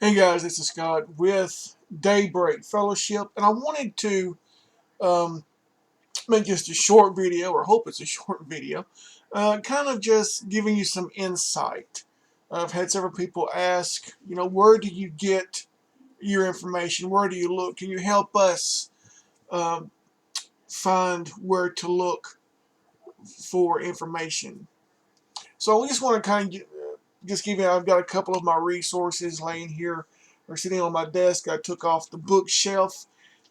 Hey guys, this is Scott with Daybreak Fellowship, and I wanted to um, make just a short video, or hope it's a short video, kind of just giving you some insight. I've had several people ask, where do you get your information? Where do you look? Can you help us um, find where to look for information? So I just want to kind of just give you, I've got a couple of my resources laying here or sitting on my desk. I took off the bookshelf,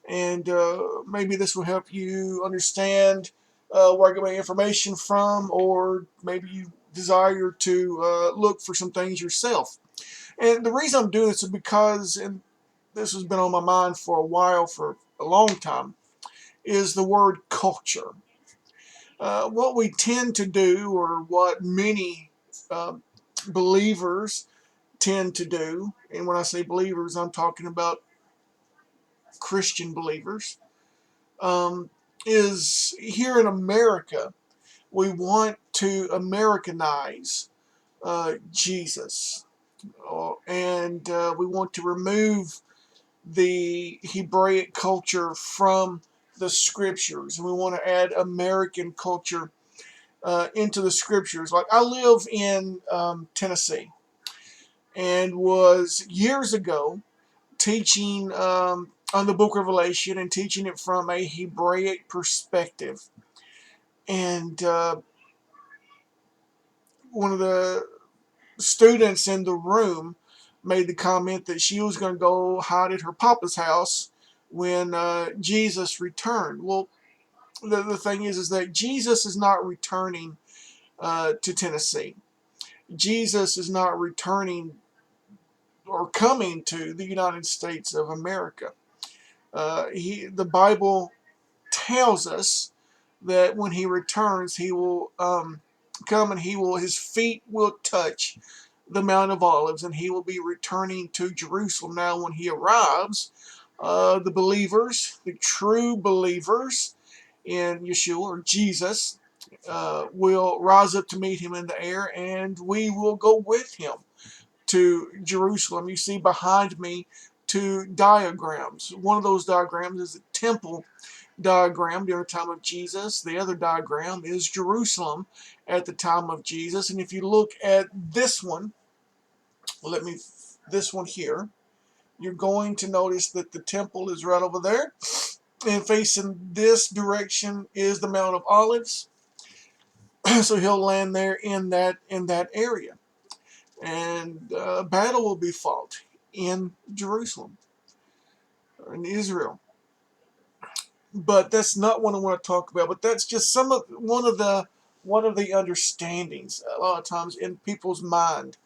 and maybe this will help you understand where I get my information from, or maybe you desire to look for some things yourself. And the reason I'm doing this is because, and this has been on my mind for a while, for a long time, is the word culture. What we tend to do, or what many uh, believers tend to do, and when I say believers, I'm talking about Christian believers, um, is here in America, we want to Americanize Jesus. And we want to remove the Hebraic culture from the scriptures, and we want to add American culture into the scriptures. Like, I live in Tennessee, and was years ago teaching on the book of Revelation and teaching it from a Hebraic perspective. And one of the students in the room made the comment that she was going to go hide at her papa's house when Jesus returned. Well, the thing is that Jesus is not returning to Tennessee. Jesus is not returning or coming to the United States of America. The Bible tells us that when he returns, he will come, and his feet will touch the Mount of Olives, and he will be returning to Jerusalem. Now, when he arrives, the believers, the true believers in Yeshua or Jesus, will rise up to meet him in the air, and we will go with him to Jerusalem. You see behind me two diagrams. One of those diagrams is a temple diagram during the time of Jesus. The other diagram is Jerusalem at the time of Jesus. And if you look at this one, this one here, you're going to notice that the temple is right over there, and facing this direction is the Mount of Olives. So he'll land there in that area, and battle will be fought in Jerusalem, or in Israel. But that's not what I want to talk about. But that's just one of the understandings a lot of times in people's mind.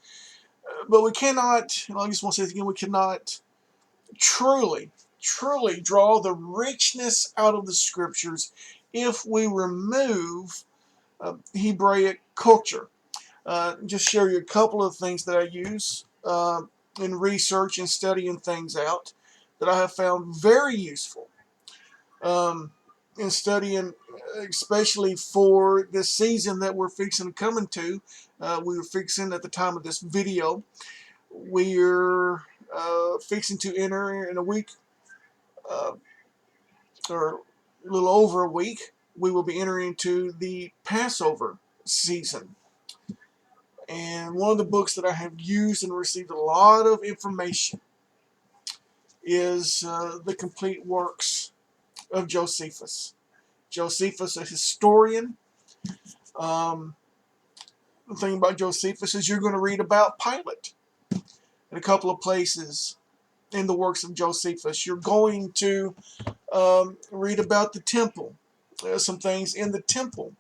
But we cannot. I just want to say this again. We cannot truly draw the richness out of the scriptures if we remove Hebraic culture. Just share you a couple of things that I use in research and studying things out that I have found very useful in studying, especially for this season that we're fixing to come into. We were fixing at the time of this video. We're fixing to enter in a week, uh, or a little over a week. We will be entering into the Passover season. And one of the books that I have used and received a lot of information is the complete works of Josephus. Josephus, a historian. Um, the thing about Josephus is you're going to read about Pilate in a couple of places in the works of Josephus. You're going to read about the temple, some things in the temple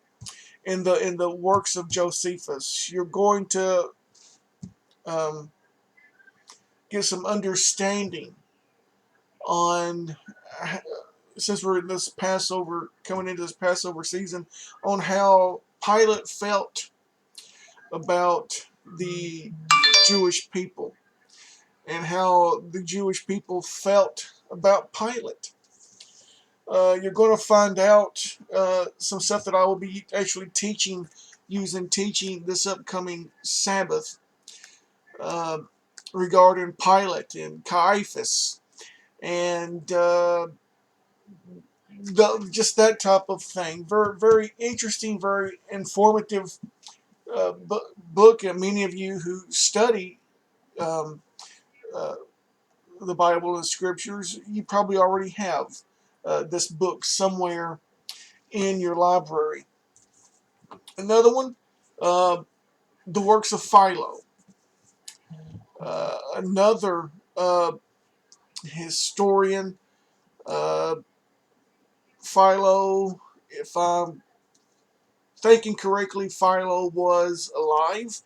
in the works of Josephus. You're going to um, get some understanding on, since we're in this Passover, coming into this Passover season, on how Pilate felt about the Jewish people, and how the Jewish people felt about Pilate. You're going to find out some stuff that I will be actually teaching this upcoming Sabbath. Uh, regarding Pilate and Caiaphas and just that type of thing. Very, very interesting, very informative book. And many of you who study um, uh, the Bible and Scriptures, you probably already have this book somewhere in your library. Another one, uh, the Works of Philo. Another historian, uh, Philo, if I'm thinking correctly, Philo was alive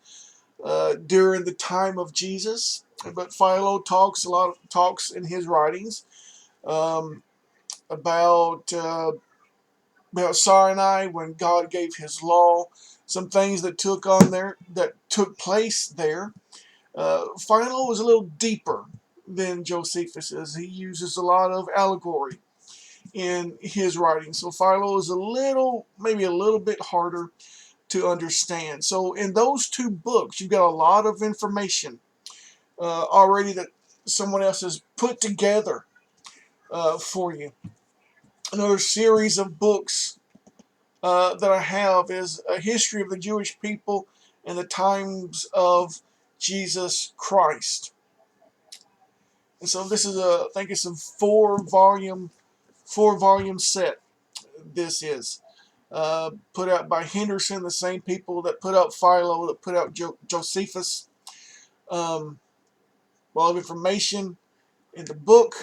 during the time of Jesus, but Philo talks in his writings um, about Sinai when God gave His law, some things that took place there. Philo was a little deeper than Josephus is. He uses a lot of allegory in his writing. So Philo is maybe a little bit harder to understand. So in those two books, you've got a lot of information already that someone else has put together for you. Another series of books that I have is a history of the Jewish people in the times of Jesus Christ. And so this is I think it's a four volume set. This is put out by Henderson, the same people that put out Philo, that put out Josephus. A lot of information in the book.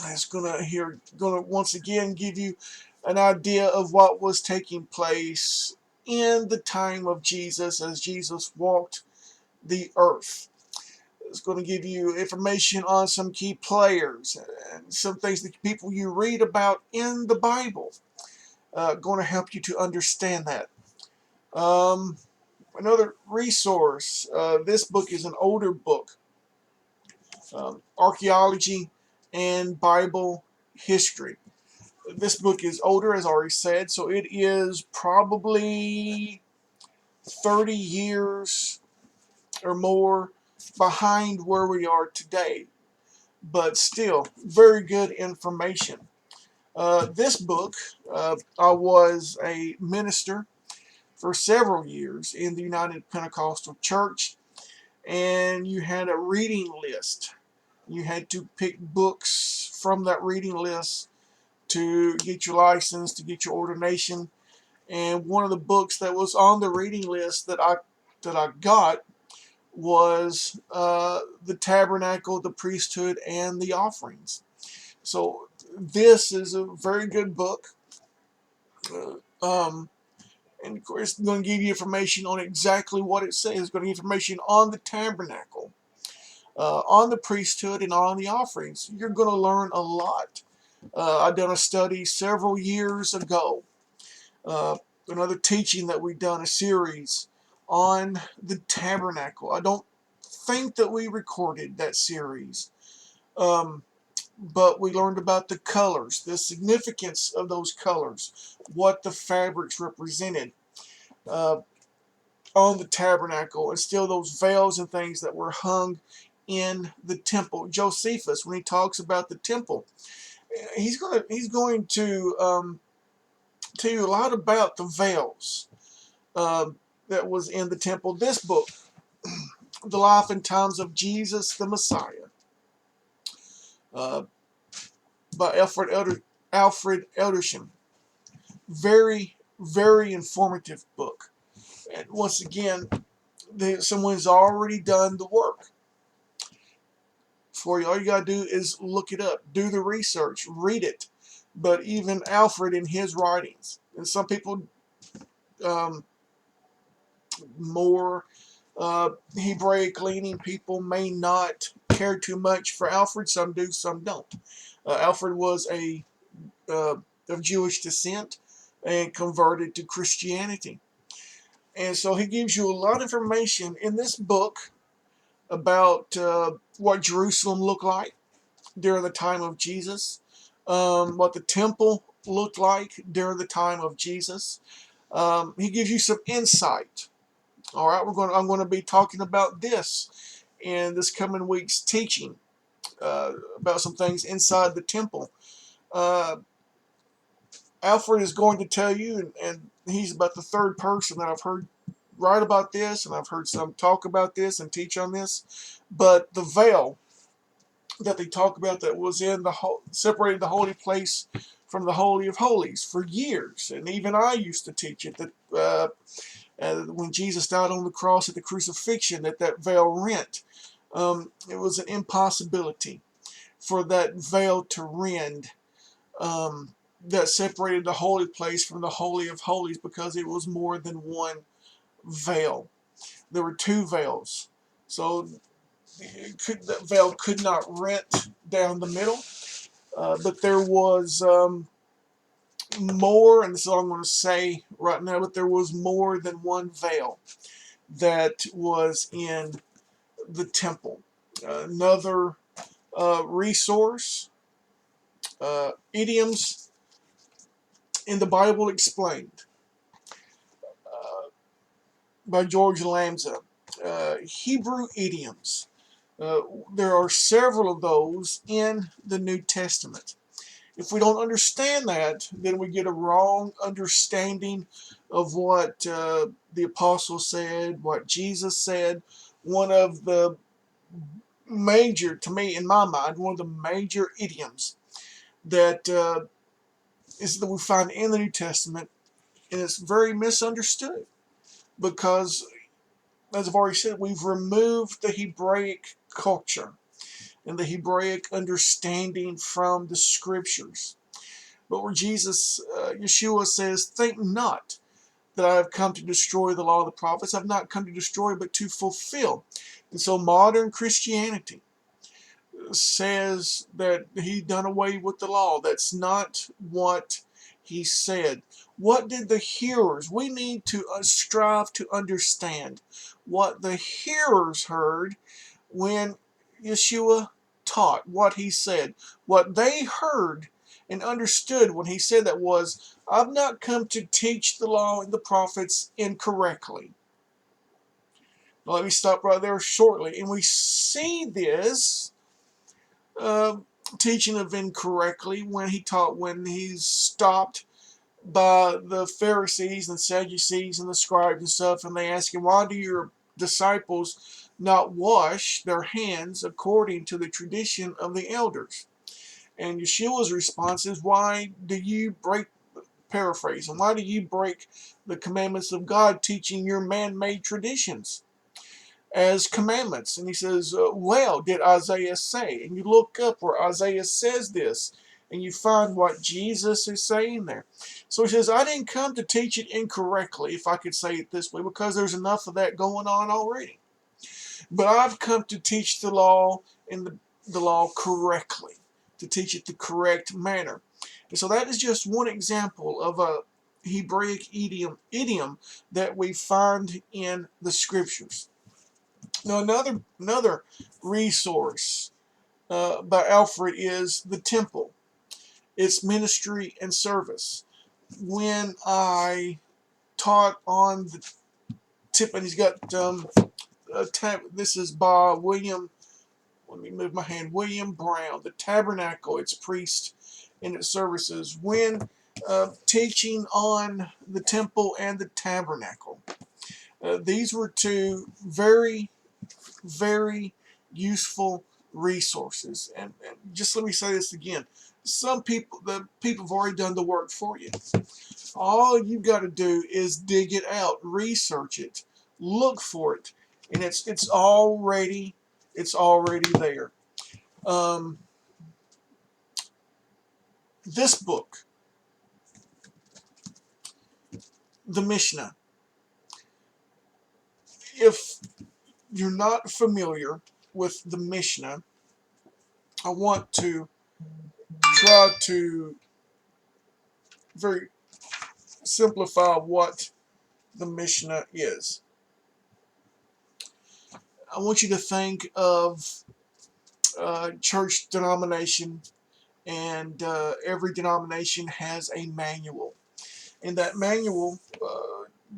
It's gonna once again give you an idea of what was taking place in the time of Jesus as Jesus walked the earth. It's going to give you information on some key players and some things that people you read about in the Bible. Going to help you to understand that. Um, Another resource. This book is an older book. Archaeology and Bible history. This book is older, as I already said, so it is probably 30 years or more behind where we are today, but still very good information. This book, I was a minister for several years in the United Pentecostal Church, and you had a reading list. You had to pick books from that reading list to get your license, to get your ordination. And one of the books that was on the reading list that I got was the Tabernacle, the Priesthood, and the Offerings. So this is a very good book. And of course, it's going to give you information on exactly what it says. It's going to give you information on the tabernacle, on the priesthood, and on the offerings. You're going to learn a lot. I've done a study several years ago. Another teaching that we've done, a series on the tabernacle. I don't think that we recorded that series. But we learned about the colors, the significance of those colors, what the fabrics represented uh, on the tabernacle, and still those veils and things that were hung in the temple. Josephus, when he talks about the temple, he's going to tell you a lot about the veils that was in the temple. This book, The Life and Times of Jesus the Messiah, uh, by Alfred Eldersham. Very, very informative book. And once again, someone's already done the work for you. All you got to do is look it up, do the research, read it. But even Alfred in his writings, and some people um, more Hebraic leaning people may not care too much for Alfred. Some do, some don't. Alfred was uh, of Jewish descent and converted to Christianity. And so he gives you a lot of information in this book about what Jerusalem looked like during the time of Jesus, what the temple looked like during the time of Jesus. He gives you some insight. All right, I'm going to be talking about this in this coming week's teaching about some things inside the temple. Uh, Alfred is going to tell you, and he's about the third person that I've heard write about this, and I've heard some talk about this and teach on this. But the veil that they talk about that was in the separated the holy place from the holy of holies for years, and even I used to teach it that when Jesus died on the cross at the crucifixion, that veil rent. It was an impossibility for that veil to rend. That separated the holy place from the holy of holies because it was more than one veil. There were two veils, so that veil could not rent down the middle. But there was more, and this is all I'm going to say right now, but there was more than one veil that was in the temple. Another resource, idioms in the Bible explained by George Lamza. Hebrew idioms. Uh, there are several of those in the New Testament. If we don't understand that, then we get a wrong understanding of what the apostle said, what Jesus said. One of the major, to me, in my mind, one of the major idioms that is that we find in the New Testament, and it's very misunderstood because, as I've already said, we've removed the Hebraic culture and the Hebraic understanding from the scriptures. But where Jesus, Yeshua says, think not that I have come to destroy the law of the prophets. I've not come to destroy, but to fulfill. And so modern Christianity says that he done away with the law. That's not what he said. What did the hearers? We need to strive to understand what the hearers heard when Yeshua taught, what he said. What they heard and understood when he said that was, I've not come to teach the law and the prophets incorrectly. Now, let me stop right there shortly. And we see this uh, teaching of incorrectly when he taught, when he's stopped by the Pharisees and Sadducees and the scribes and stuff, and they ask him, why do your disciples not wash their hands according to the tradition of the elders? And Yeshua's response is, why do you break, paraphrase, and why do you break the commandments of God, teaching your man-made traditions as commandments? And he says, well, did Isaiah say? And you look up where Isaiah says this, and you find what Jesus is saying there. So he says, I didn't come to teach it incorrectly, if I could say it this way, because there's enough of that going on already. But I've come to teach the law and the law correctly, to teach it the correct manner. And so that is just one example of a Hebraic idiom that we find in the scriptures. Now, another resource by Alfred is the temple, its ministry and service. When I taught on the tip, and he's got this is by William. Let me move my hand. William Brown, the tabernacle, its priest and its services. When teaching on the temple and the tabernacle, these were two very, very useful resources. And just let me say this again. The people have already done the work for you. All you've got to do is dig it out, research it, look for it, and it's already there. Um, this book, the Mishna. If you're not familiar with the Mishna, I want to try to very simplify what the Mishnah is. I want you to think of church denomination, and every denomination has a manual. And that manual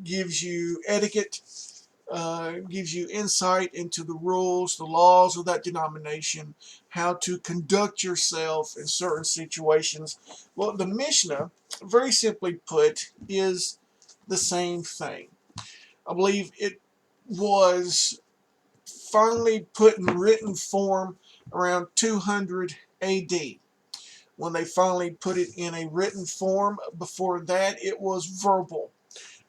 gives you etiquette, gives you insight into the rules, the laws of that denomination, how to conduct yourself in certain situations. Well, the Mishnah, very simply put, is the same thing. I believe it was finally put in written form around 200 AD. When they finally put it in a written form, before that it was verbal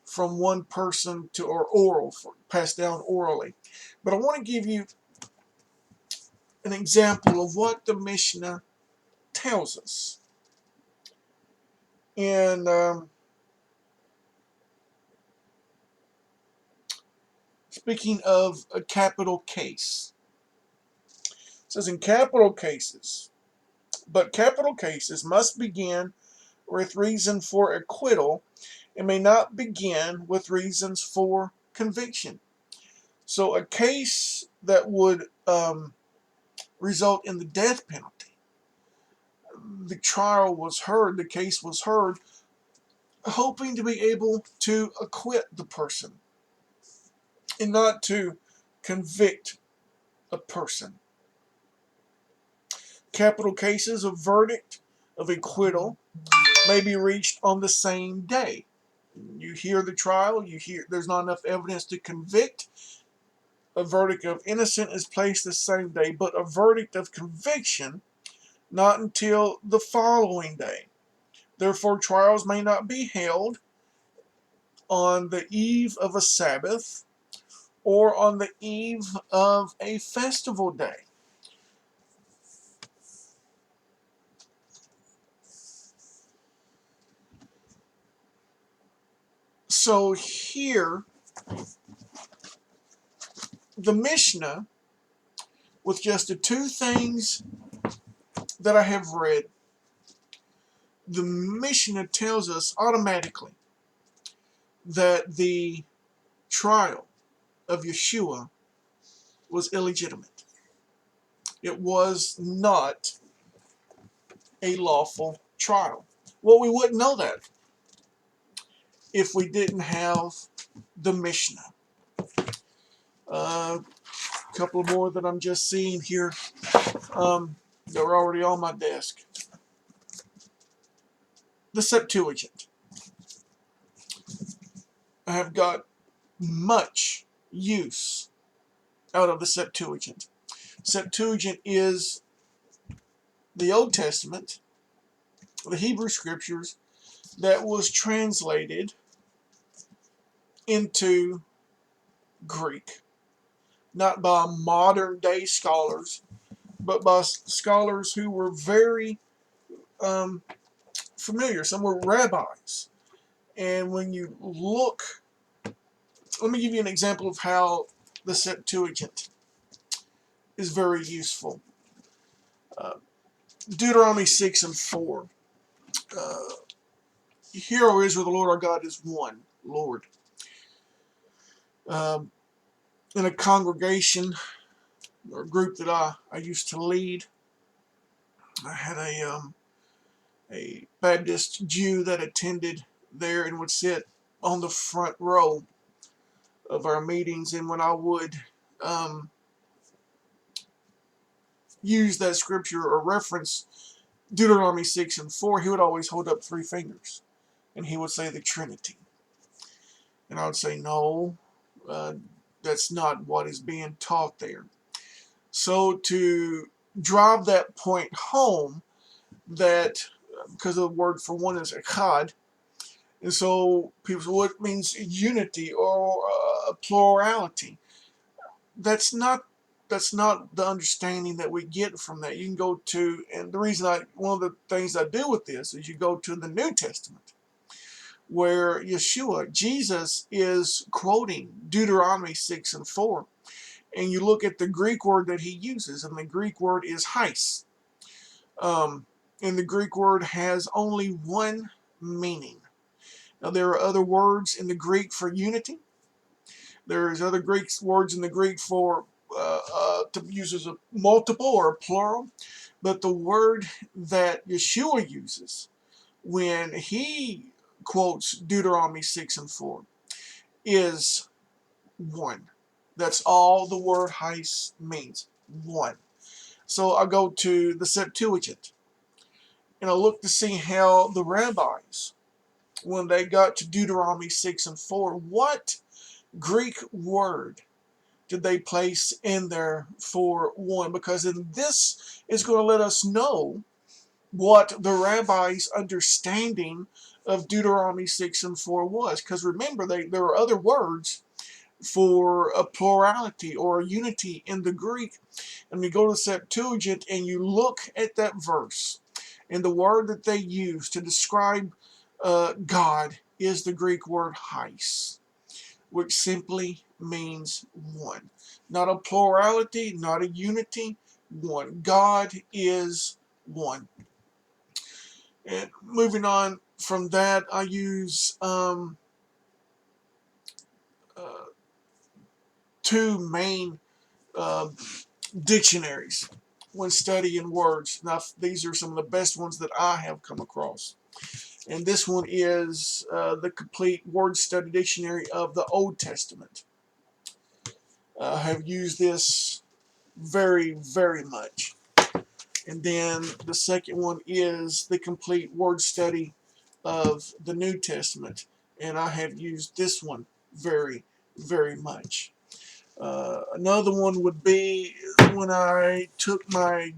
from one person to, or oral, passed down orally. But I want to give you an example of what the Mishnah tells us. And speaking of a capital case, it says in capital cases, but capital cases must begin with reason for acquittal and may not begin with reasons for conviction. So a case that would result in the death penalty, the trial was heard, the case was heard, hoping to be able to acquit the person and not to convict a person. Capital cases, a verdict of acquittal may be reached on the same day. You hear the trial, you hear there's not enough evidence to convict. A verdict of innocent is placed the same day, but a verdict of conviction not until the following day. Therefore, trials may not be held on the eve of a Sabbath or on the eve of a festival day. So here, the Mishnah, with just the two things that I have read, the Mishnah tells us automatically that the trial of Yeshua was illegitimate. It was not a lawful trial. Well, we wouldn't know that if we didn't have the Mishnah. A couple more that I'm just seeing here that were already on my desk. The Septuagint. I have got much use out of the Septuagint. Septuagint is the Old Testament, the Hebrew Scriptures, that was translated into Greek, not by modern day scholars, but by scholars who were very familiar. Some were rabbis. And when you look, let me give you an example of how the Septuagint is very useful. Deuteronomy 6 and 4. Hear, O Israel, the Lord our God is one, Lord. In a congregation or a group that I used to lead, I had a Baptist Jew that attended there and would sit on the front row of our meetings. And when I would use that scripture or reference Deuteronomy 6 and 4, he would always hold up three fingers and he would say the Trinity. And I would say, no, that's not what is being taught there. So to drive that point home, that because the word for one is echad, and so people say, what means unity or plurality? That's not the understanding that we get from that. You can go to, and the reason one of the things I do with this is you go to the New Testament, where Yeshua, Jesus, is quoting Deuteronomy 6 and 4. And you look at the Greek word that he uses, and the Greek word is heis. And the Greek word has only one meaning. Now, there are other words in the Greek for unity. There's other Greek words in the Greek for to use as a multiple or a plural. But the word that Yeshua uses when he quotes Deuteronomy 6 and 4 is one. That's all the word heis means. One. So I go to the Septuagint and I look to see how the rabbis, when they got to Deuteronomy 6 and 4, what Greek word did they place in there for one? Because in this is going to let us know what the rabbi's understanding of Deuteronomy 6 and 4 was. Because remember, there are other words for a plurality or a unity in the Greek. And you go to the Septuagint and you look at that verse, and the word that they use to describe God is the Greek word heis, which simply means one. Not a plurality, not a unity, one. God is one. And moving on from that, I use uh, two main uh, dictionaries when studying words. Now, these are some of the best ones that I have come across. And this one is the Complete Word Study Dictionary of the Old Testament. I have used this very, very much. And then the second one is the Complete Word Study of the New Testament. And I have used this one very, very much. Another one would be when I took my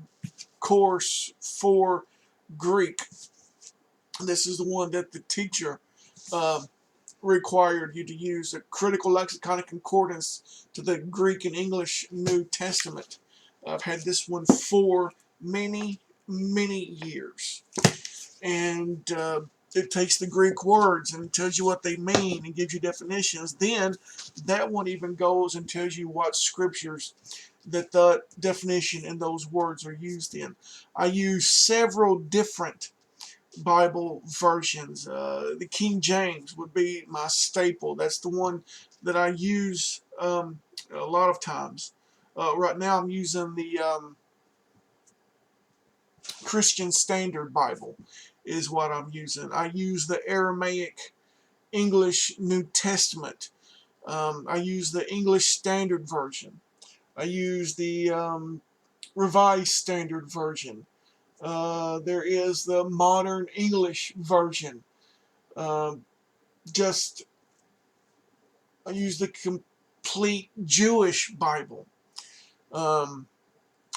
course for Greek. This is the one that the teacher uh, required you to use a critical lexiconic concordance to the Greek and English New Testament. I've had this one for many, many years. And it takes the Greek words and tells you what they mean and gives you definitions. Then that one even goes and tells you what scriptures that the definition and those words are used in. I use several different Bible versions. The King James would be my staple. That's the one that I use a lot of times. Right now I'm using the Christian Standard Bible is what I'm using. I use the Aramaic English New Testament. I use the English Standard Version. I use the Revised Standard Version. There is the Modern English Version. Um, just I use the Complete Jewish Bible. Um,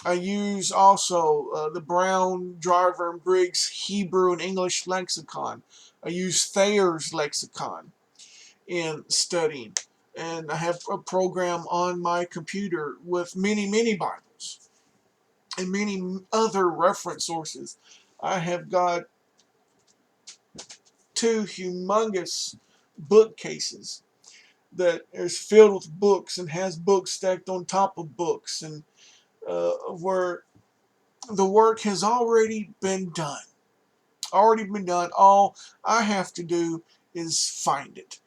I use also the Brown, Driver, and Briggs Hebrew and English lexicon. I use Thayer's lexicon in studying. And I have a program on my computer with many, many Bibles and many other reference sources. I have got two humongous bookcases that is filled with books and has books stacked on top of books, and where the work has already been done. Already been done. All I have to do is find it,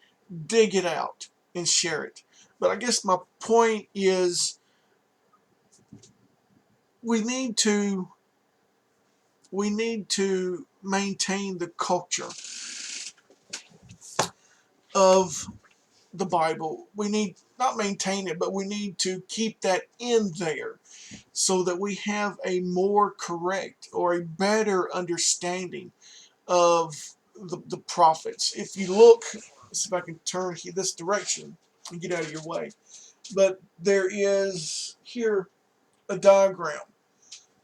dig it out, and share it. But I guess my point is we need to maintain the culture of the Bible. We need not maintain it, but we need to keep that in there so that we have a more correct or a better understanding of the prophets. If you look, let's see if I can turn this direction and get out of your way. But there is here a diagram.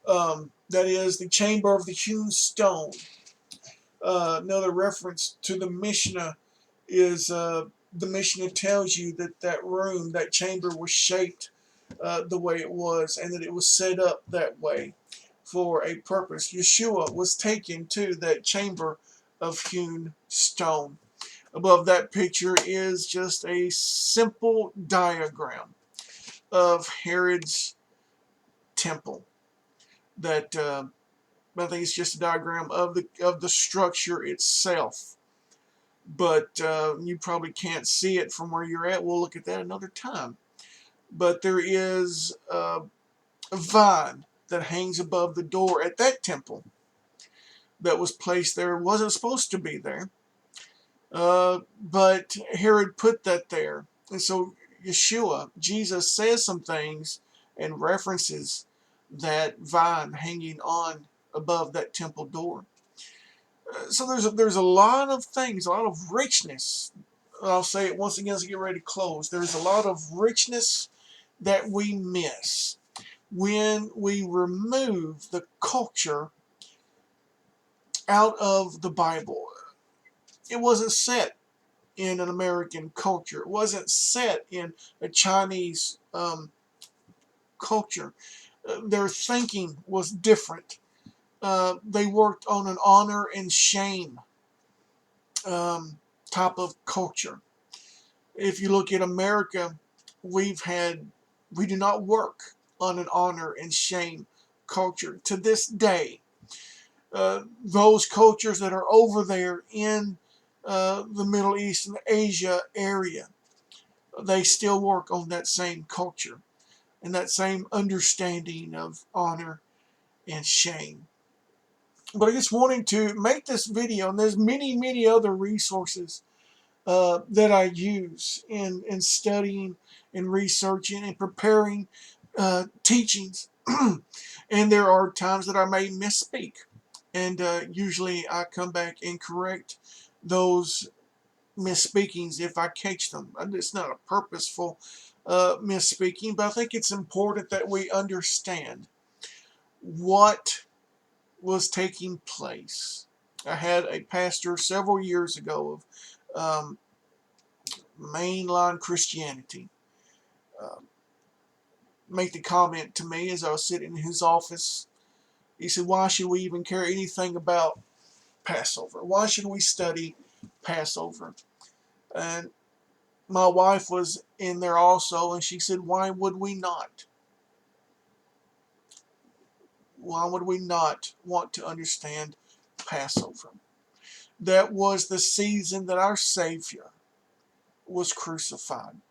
That is the chamber of the hewn stone. Another reference to the Mishna is the Mishnah tells you that that room, that chamber was shaped the way it was and that it was set up that way for a purpose. Yeshua was taken to that chamber of hewn stone. Above that picture is just a simple diagram of Herod's temple. That I think it's just a diagram of the structure itself. But you probably can't see it from where you're at. We'll look at that another time. But there is a vine that hangs above the door at that temple that was placed there. It wasn't supposed to be there, but Herod put that there. And so Yeshua, Jesus says some things and references that vine hanging on above that temple door. So there's a lot of things, a lot of richness. I'll say it once again as I get ready to close. There's a lot of richness that we miss when we remove the culture out of the Bible. It wasn't set in an American culture. It wasn't set in a Chinese culture. Their thinking was different. They worked on an honor and shame type of culture. If you look at America, we do not work on an honor and shame culture to this day. Those cultures that are over there in the Middle East and Asia area, they still work on that same culture and that same understanding of honor and shame. But I just wanted to make this video, and there's many other resources that I use in studying and researching and preparing teachings. And there are times that I may misspeak. And usually I come back and correct those misspeakings if I catch them. It's not a purposeful misspeaking, but I think it's important that we understand what was taking place. I had a pastor several years ago of mainline Christianity make the comment to me as I was sitting in his office. He said, "Why should we even care anything about Passover? Why should we study Passover?" And my wife was in there also, and she said, "Why would we not? Why would we not want to understand Passover? That was the season that our Savior was crucified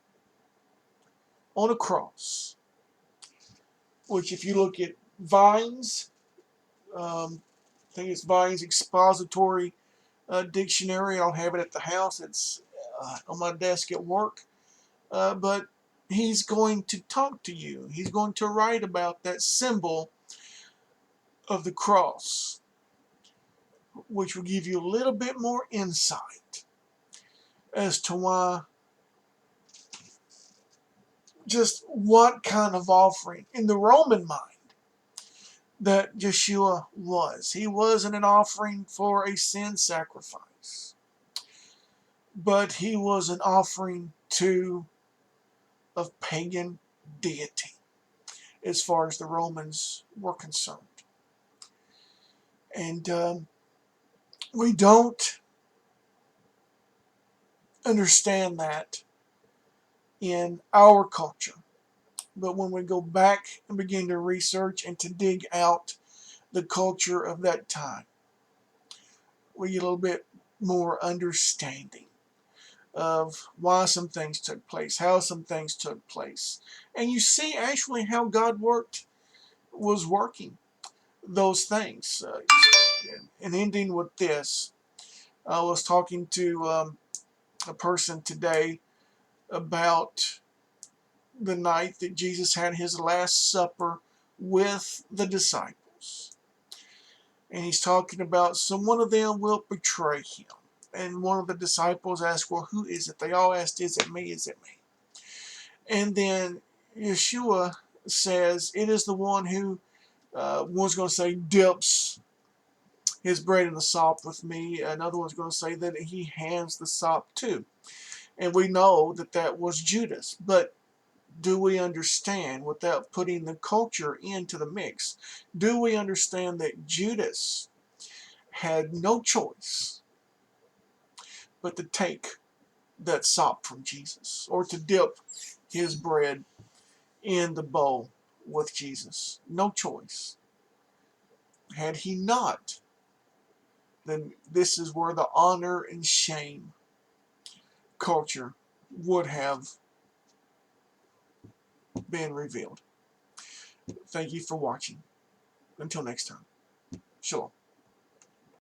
on a cross." Which, if you look at Vine's, I think it's Vine's expository dictionary. I don't have it at the house. It's on my desk at work. But he's going to talk to you. He's going to write about that symbol of the cross, which will give you a little bit more insight as to why, just what kind of offering in the Roman mind that Yeshua was. He wasn't an offering for a sin sacrifice, but he was an offering of pagan deity as far as the Romans were concerned. And we don't understand that in our culture. But when we go back and begin to research and to dig out the culture of that time, we get a little bit more understanding of why some things took place, how some things took place. And you see actually how God was working those things. And ending with this, I was talking to a person today about the night that Jesus had his last supper with the disciples. And he's talking about someone of them will betray him. And one of the disciples asked, "Well, who is it?" They all asked, "Is it me? Is it me?" And then Yeshua says, "It is the one who," one's going to say, "dips his bread in the sop with me." Another one's going to say that he hands the sop too. And we know that that was Judas. But do we understand, without putting the culture into the mix, do we understand that Judas had no choice but to take that sop from Jesus, or to dip his bread in the bowl with Jesus? No choice. Had he not, then this is where the honor and shame culture would have been revealed. Thank you for watching. Until next time. Shalom.